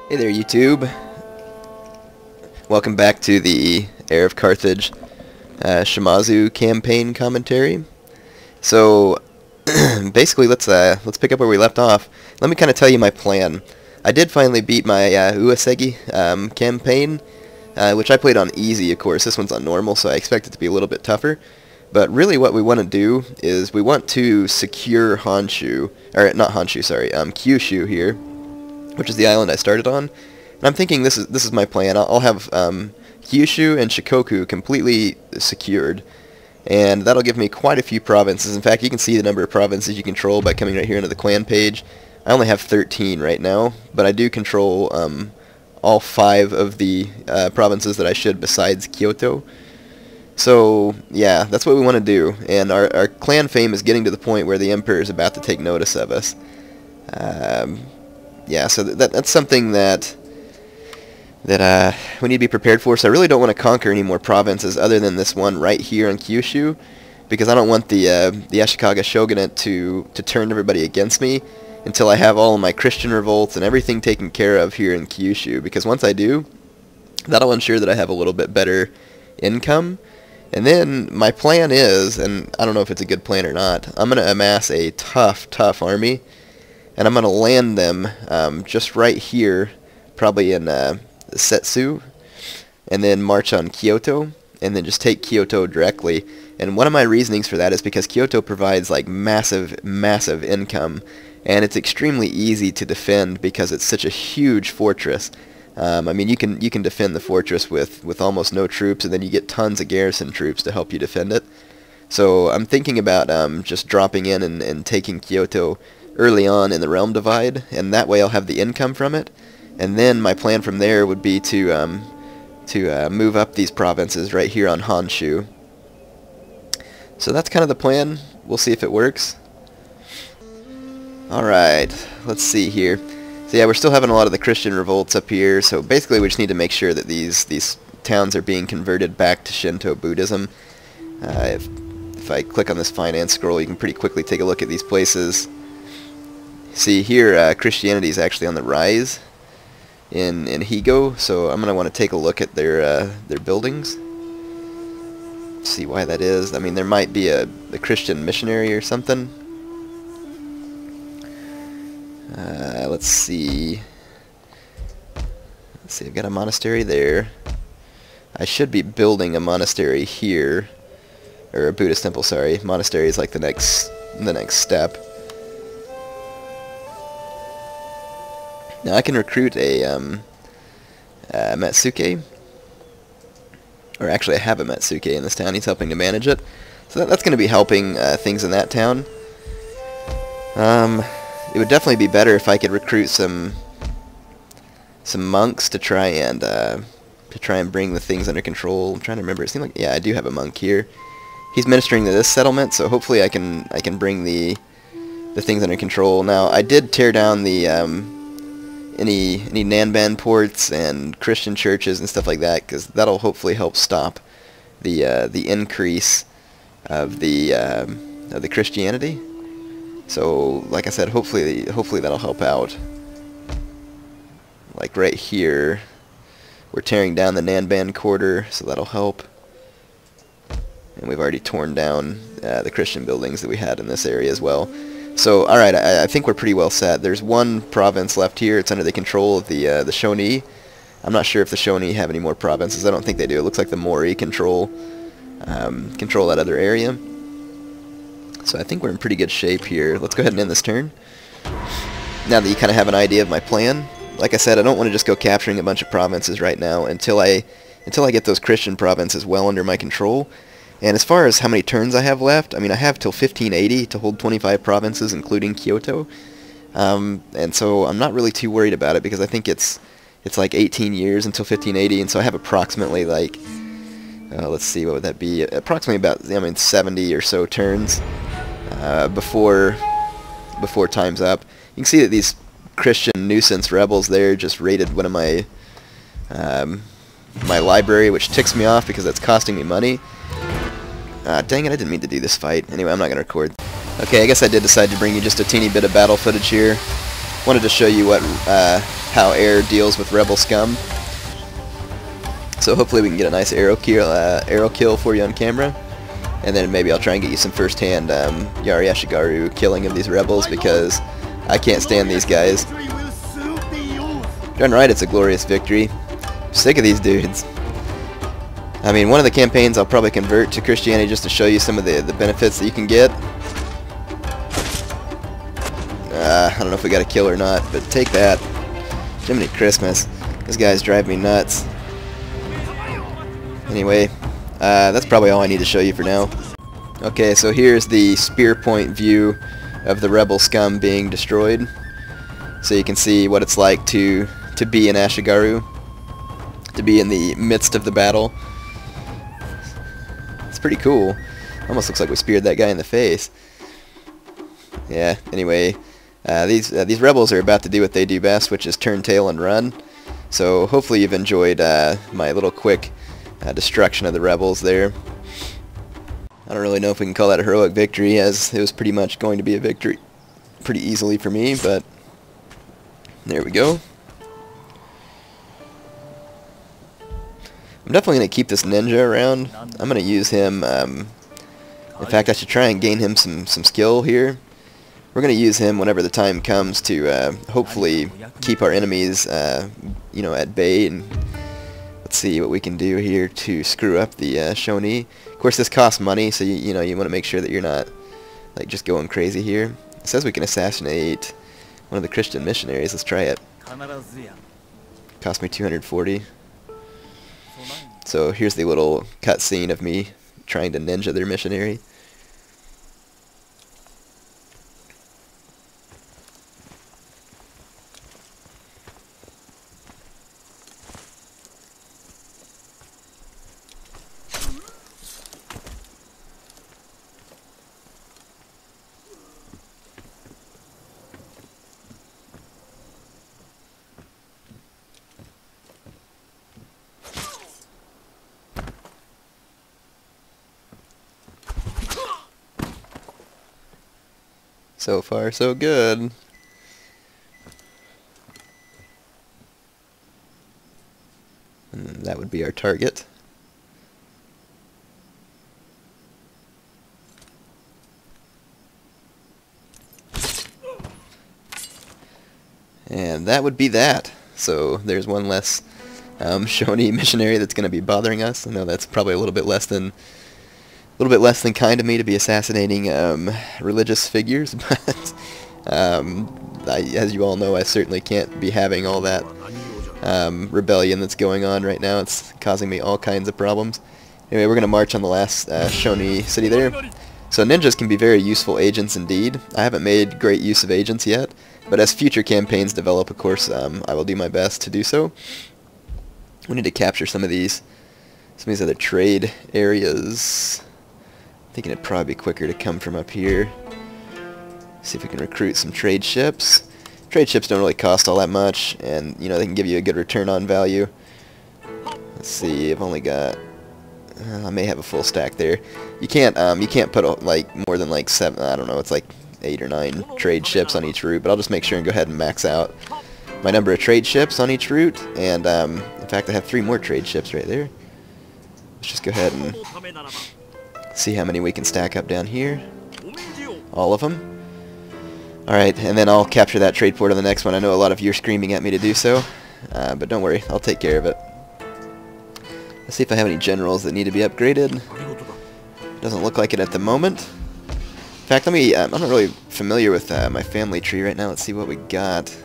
Hey there, YouTube. Welcome back to the Heir of Carthage Shimazu campaign commentary. So, basically, let's pick up where we left off. Let me kind of tell you my plan. I did finally beat my Uesegi campaign, which I played on easy, of course. This one's on normal, so I expect it to be a little bit tougher. But really, what we want to do is we want to secure Honshu, or not Honshu, sorry, Kyushu here, which is the island I started on. And I'm thinking this is my plan. I'll have Kyushu and Shikoku completely secured, and that'll give me quite a few provinces. In fact, you can see the number of provinces you control by coming right here into the clan page. I only have 13 right now, but I do control all 5 of the provinces that I should besides Kyoto. So, yeah, that's what we want to do. And our clan fame is getting to the point where the Emperor is about to take notice of us. Yeah, so that's something that we need to be prepared for. So I really don't want to conquer any more provinces other than this one right here in Kyushu, because I don't want the Ashikaga shogunate to turn everybody against me until I have all of my Christian revolts and everything taken care of here in Kyushu. Because once I do, that'll ensure that I have a little bit better income. And then my plan is, and I don't know if it's a good plan or not, I'm going to amass a tough army, and I'm going to land them just right here, probably in Setsu, and then march on Kyoto, and then just take Kyoto directly. And one of my reasonings for that is because Kyoto provides like massive income, and it's extremely easy to defend because it's such a huge fortress. I mean, you can defend the fortress with almost no troops, and then you get tons of garrison troops to help you defend it. So I'm thinking about just dropping in and taking Kyoto early on in the realm divide, and that way I'll have the income from it. And then my plan from there would be to move up these provinces right here on Honshu. So that's kind of the plan. We'll see if it works. Alright, let's see here. So yeah, we're still having a lot of the Christian revolts up here, so basically we just need to make sure that these towns are being converted back to Shinto Buddhism. If I click on this finance scroll, you can pretty quickly take a look at these places. See here, Christianity is actually on the rise in Higo, so I'm going to want to take a look at their buildings. See why that is. I mean, there might be a Christian missionary or something. Let's see. I've got a monastery there. I should be building a monastery here, or a Buddhist temple. Sorry, monastery is like the next step. Now I can recruit a Matsuke, or actually I have a Matsuke in this town. He's helping to manage it, so that's going to be helping things in that town. It would definitely be better if I could recruit some monks to try and bring the things under control. I'm trying to remember. It seemed like, yeah, I do have a monk here. He's ministering to this settlement, so hopefully I can bring the things under control. Now I did tear down the any Nanban ports and Christian churches and stuff like that, because that'll hopefully help stop the increase of the Christianity. So, like I said, hopefully that'll help out. Like right here, we're tearing down the Nanban quarter, so that'll help. And we've already torn down the Christian buildings that we had in this area as well. So, alright, I think we're pretty well set. There's one province left here. It's under the control of the Shoni. I'm not sure if the Shoni have any more provinces. I don't think they do. It looks like the Mori control that other area. So I think we're in pretty good shape here. Let's go ahead and end this turn. Now that you kind of have an idea of my plan. Like I said, I don't want to just go capturing a bunch of provinces right now until I get those Christian provinces well under my control. And as far as how many turns I have left, I mean, I have till 1580 to hold 25 provinces, including Kyoto. And so I'm not really too worried about it, because I think it's like 18 years until 1580, and so I have approximately like, let's see, what would that be? Approximately about, 70 or so turns before time's up. You can see that these Christian nuisance rebels there just raided one of my my library, which ticks me off because that's costing me money. Dang it, I didn't mean to do this fight. Anyway, I'm not going to record. Okay, I guess I did decide to bring you just a teeny bit of battle footage here. Wanted to show you what how air deals with rebel scum. So hopefully we can get a nice arrow kill for you on camera, and then maybe I'll try and get you some first-hand Yari Ashigaru killing of these rebels, because I can't stand these guys. Done right, it's a glorious victory. I'm sick of these dudes. I mean, one of the campaigns I'll probably convert to Christianity just to show you some of the benefits that you can get. I don't know if we got a kill or not, but take that. Jiminy Christmas. These guys drive me nuts. Anyway, that's probably all I need to show you for now. Okay, so here's the spear point view of the rebel scum being destroyed. So you can see what it's like to be an Ashigaru, to be in the midst of the battle. It's pretty cool. Almost looks like we speared that guy in the face. Yeah, anyway, these rebels are about to do what they do best, which is turn tail and run. So hopefully you've enjoyed my little quick destruction of the rebels there. I don't really know if we can call that a heroic victory, as it was pretty much going to be a victory pretty easily for me, but there we go. I'm definitely going to keep this ninja around. I'm going to use him. In fact, I should try and gain him some skill here. We're going to use him whenever the time comes to hopefully keep our enemies, you know, at bay. And let's see what we can do here to screw up the Shoni. Of course, this costs money, so you know, you want to make sure that you're not like just going crazy here. It says we can assassinate one of the Christian missionaries. Let's try it. Cost me 240. So here's the little cutscene of me trying to ninja their missionary. So far, so good. And that would be our target. And that would be that. So there's one less Shoni missionary that's going to be bothering us. I know that's probably a little bit less than kind of me to be assassinating religious figures, but as you all know, I certainly can't be having all that rebellion that's going on right now. It's causing me all kinds of problems. Anyway, we're going to march on the last Shoni city there. So ninjas can be very useful agents indeed. I haven't made great use of agents yet, but as future campaigns develop, of course, I will do my best to do so. We need to capture some of these other trade areas. Thinking it'd probably be quicker to come from up here. See if we can recruit some trade ships. Trade ships don't really cost all that much, and you know, they can give you a good return on value. Let's see, I've only got I may have a full stack there. You can't put like more than like 7, I don't know, it's like 8 or 9 trade ships on each route, but I'll just make sure and go ahead and max out my number of trade ships on each route. And in fact, I have 3 more trade ships right there. Let's just go ahead and see how many we can stack up down here. All of them. Alright, and then I'll capture that trade port on the next one. I know a lot of you are screaming at me to do so, but don't worry, I'll take care of it. Let's see if I have any generals that need to be upgraded. Doesn't look like it at the moment. In fact, I'm not really familiar with my family tree right now. Let's see what we got.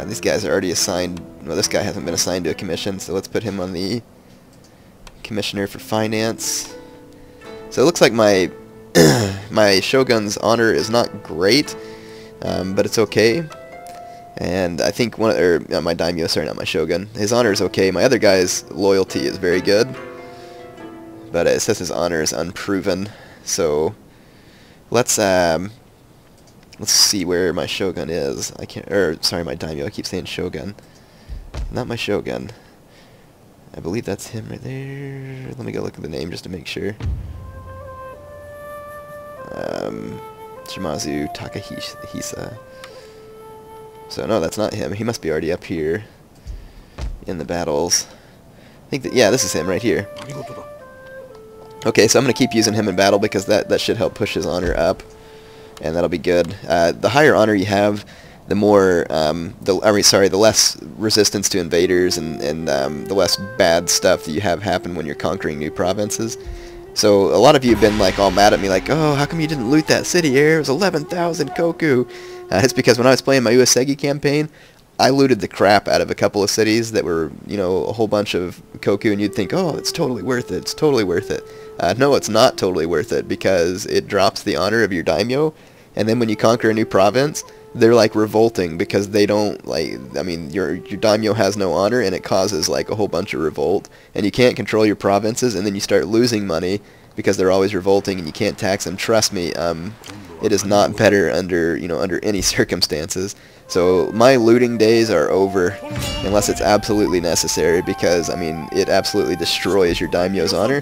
These guys are already assigned. Well, this guy hasn't been assigned to a commission, so let's put him on the commissioner for finance. So it looks like my my Shogun's honor is not great, but it's okay. And I think my daimyo, sorry, not my Shogun. His honor is okay. My other guy's loyalty is very good, but it says his honor is unproven. So let's see where my Shogun is. Sorry, my daimyo. I keep saying Shogun, not my Shogun. I believe that's him right there. Let me go look at the name just to make sure. Shimazu Takahisa. So no, that's not him. He must be already up here in the battles. I think that, yeah, this is him right here. Okay, so I'm going to keep using him in battle because that should help push his honor up, and that'll be good. The higher honor you have, the more, the less resistance to invaders and the less bad stuff that you have happen when you're conquering new provinces. So a lot of you have been like all mad at me, like, oh, how come you didn't loot that city here? It was 11,000 koku. It's because when I was playing my Uesegi campaign, I looted the crap out of a couple of cities that were, you know, a whole bunch of koku, and you'd think, oh, it's totally worth it, it's totally worth it. No, it's not totally worth it, because it drops the honor of your daimyo, and then when you conquer a new province, they're like revolting because they don't, like, I mean, your daimyo has no honor, and it causes like a whole bunch of revolt, and you can't control your provinces, and then you start losing money because they're always revolting and you can't tax them. Trust me, it is not better under, you know, under any circumstances. So my looting days are over unless it's absolutely necessary, because I mean it absolutely destroys your daimyo's honor.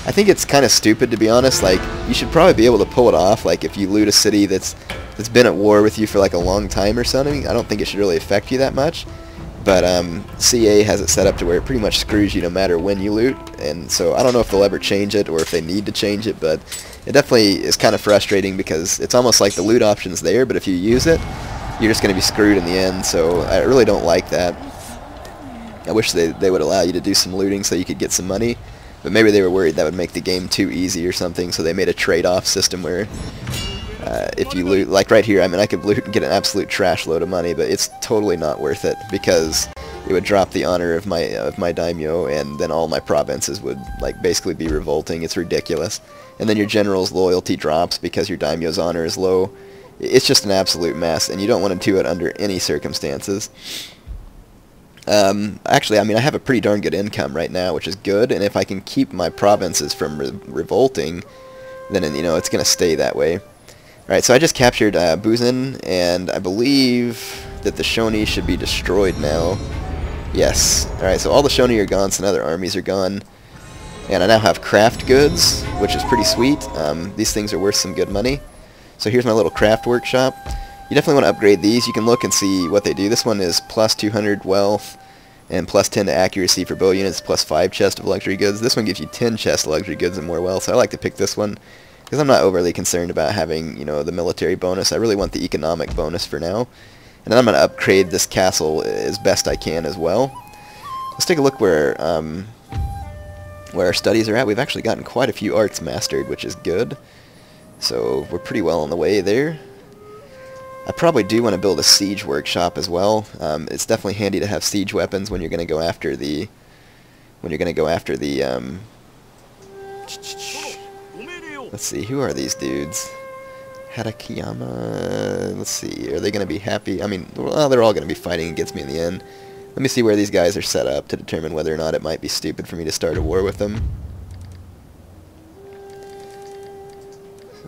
I think it's kind of stupid, to be honest. Like, you should probably be able to pull it off. Like, if you loot a city that's been at war with you for like a long time or something, I don't think it should really affect you that much. But CA has it set up to where it pretty much screws you no matter when you loot, and so I don't know if they'll ever change it or if they need to change it, but it definitely is kind of frustrating because it's almost like the loot option's there, but if you use it, you're just going to be screwed in the end, so I really don't like that. I wish they would allow you to do some looting so you could get some money, but maybe they were worried that would make the game too easy or something, so they made a trade-off system where if you loot, like right here, I mean, I could loot and get an absolute trash load of money, but it's totally not worth it because it would drop the honor of my daimyo, and then all my provinces would like basically be revolting. It's ridiculous. And then your general's loyalty drops because your daimyo's honor is low. It's just an absolute mess, and you don't want to do it under any circumstances. Actually, I mean, I have a pretty darn good income right now, which is good, and if I can keep my provinces from revolting, then, you know, it's going to stay that way. Alright, so I just captured Buzen, and I believe that the Shoni should be destroyed now. Yes. Alright, so all the Shoni are gone, so now their armies are gone. And I now have craft goods, which is pretty sweet. These things are worth some good money. So here's my little craft workshop. You definitely want to upgrade these. You can look and see what they do. This one is plus 200 wealth and plus 10 to accuracy for bow units, plus 5 chests of luxury goods. This one gives you 10 chests of luxury goods and more wealth, so I like to pick this one because I'm not overly concerned about having, you know, the military bonus. I really want the economic bonus for now. And then I'm going to upgrade this castle as best I can as well. Let's take a look where our studies are at. We've actually gotten quite a few arts mastered, which is good. So we're pretty well on the way there. I probably do want to build a siege workshop as well. It's definitely handy to have siege weapons when you're going to go after the let's see, who are these dudes? Harakiyama, let's see, are they going to be happy? I mean, well, they're all going to be fighting against me in the end. Let me see where these guys are set up to determine whether or not it might be stupid for me to start a war with them.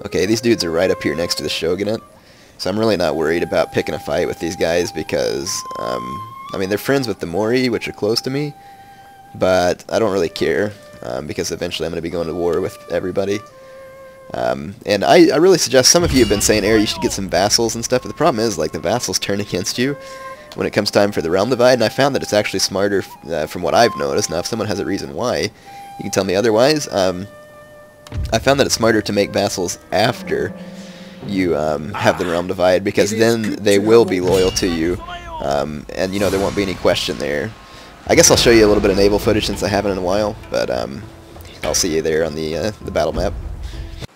Okay, these dudes are right up here next to the shogunate, so I'm really not worried about picking a fight with these guys because, I mean, they're friends with the Mori, which are close to me, but I don't really care because eventually I'm going to be going to war with everybody. And I really suggest, some of you have been saying, Air, you should get some vassals and stuff, but the problem is, like, the vassals turn against you when it comes time for the realm divide, and I found that it's actually smarter from what I've noticed. Now, if someone has a reason why, you can tell me otherwise. I found that it's smarter to make vassals after you have the realm divide, because then they will be loyal to you, and, you know, there won't be any question there. I guess I'll show you a little bit of naval footage since I haven't in a while, but I'll see you there on the battle map.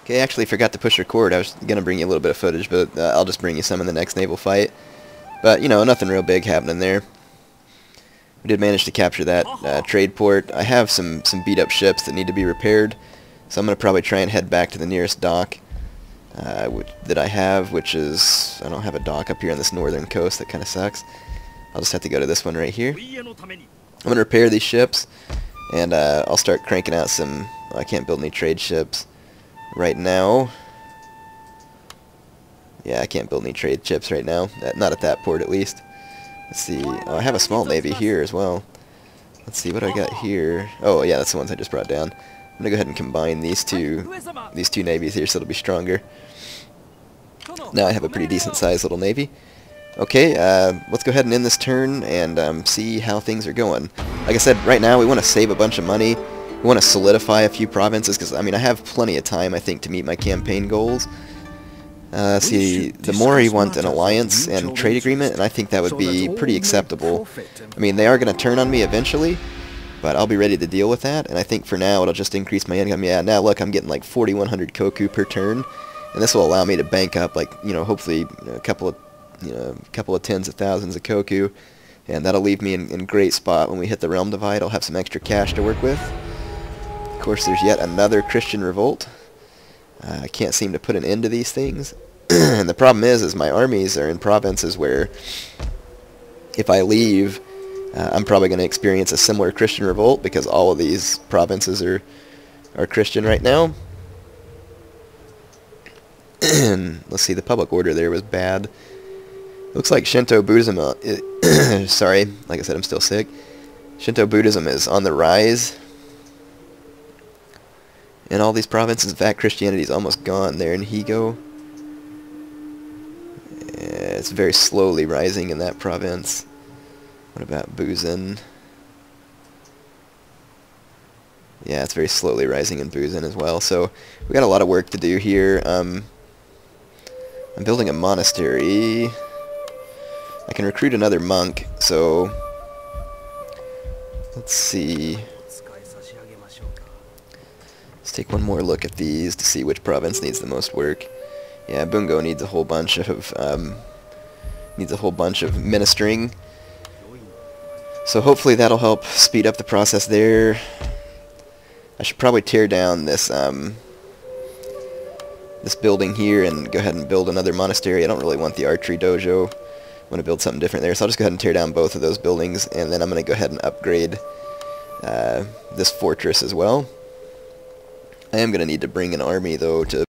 Okay, I actually forgot to push record. I was going to bring you a little bit of footage, but I'll just bring you some in the next naval fight. But, you know, nothing real big happening there. We did manage to capture that trade port. I have some beat-up ships that need to be repaired, so I'm going to probably try and head back to the nearest dock that I have, which is... I don't have a dock up here on this northern coast. That kind of sucks. I'll just have to go to this one right here. I'm going to repair these ships, and I'll start cranking out some... I can't build any trade ships right now. Yeah, I can't build any trade ships right now. Not at that port, at least. Let's see. Oh, I have a small navy here as well. Let's see what I got here. Oh, yeah, that's the ones I just brought down. I'm gonna go ahead and combine these two navies here, so it'll be stronger. Now I have a pretty decent sized little navy. Okay, let's go ahead and end this turn and see how things are going. Like I said, right now we want to save a bunch of money. We want to solidify a few provinces because, I mean, I have plenty of time, I think, to meet my campaign goals. See, the Mori want an alliance and trade agreement, and I think that would be pretty acceptable. I mean, they are going to turn on me eventually, but I'll be ready to deal with that, and I think for now it'll just increase my income. Yeah, now look, I'm getting like 4,100 koku per turn, and this will allow me to bank up, like, you know, hopefully a couple of tens of thousands of koku, and that'll leave me in great spot when we hit the realm divide. I'll have some extra cash to work with. Of course, there's yet another Christian revolt. I can't seem to put an end to these things. And the problem is my armies are in provinces where if I leave, I'm probably going to experience a similar Christian revolt because all of these provinces are Christian right now. Let's see, the public order there was bad. Looks like Shinto Buddhism, sorry, like I said, I'm still sick. Shinto Buddhism is on the rise in all these provinces. In fact, Christianity is almost gone there in Higo. It's very slowly rising in that province. What about Buzen? Yeah, it's very slowly rising in Buzen as well. So we got a lot of work to do here. I'm building a monastery. I can recruit another monk, so let's see. Let's take one more look at these to see which province needs the most work. Yeah, Bungo needs a whole bunch of ministering. So hopefully that'll help speed up the process there. I should probably tear down this this building here and go ahead and build another monastery. I don't really want the archery dojo. I want to build something different there, so I'll just go ahead and tear down both of those buildings, and then I'm going to go ahead and upgrade this fortress as well. I am going to need to bring an army, though, to